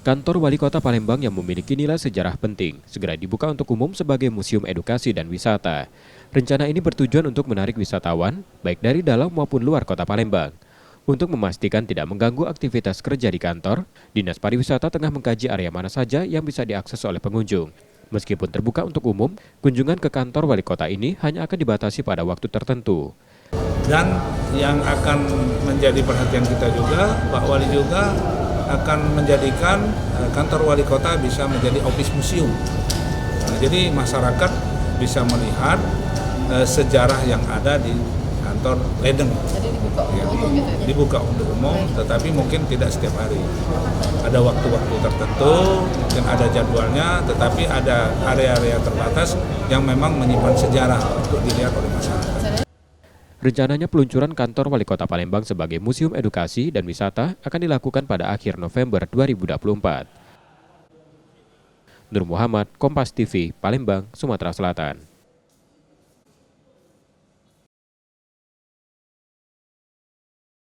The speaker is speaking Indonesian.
Kantor Wali Kota Palembang yang memiliki nilai sejarah penting segera dibuka untuk umum sebagai museum edukasi dan wisata. Rencana ini bertujuan untuk menarik wisatawan, baik dari dalam maupun luar Kota Palembang. Untuk memastikan tidak mengganggu aktivitas kerja di kantor, Dinas Pariwisata tengah mengkaji area mana saja yang bisa diakses oleh pengunjung. Meskipun terbuka untuk umum, kunjungan ke kantor Wali Kota ini hanya akan dibatasi pada waktu tertentu. Dan yang akan menjadi perhatian kita juga, Pak Wali juga akan menjadikan kantor wali kota bisa menjadi office museum. Nah, jadi masyarakat bisa melihat sejarah yang ada di kantor Ledeng. Jadi dibuka Ya, untuk umum gitu ya? dibuka untuk umum, tetapi mungkin tidak setiap hari. Ada waktu-waktu tertentu, mungkin ada jadwalnya, tetapi ada area-area terbatas yang memang menyimpan sejarah untuk dilihat oleh masyarakat. Rencananya peluncuran kantor Wali Kota Palembang sebagai Museum Edukasi dan Wisata akan dilakukan pada akhir November 2024. Nur Muhammad, Kompas TV, Palembang, Sumatera Selatan.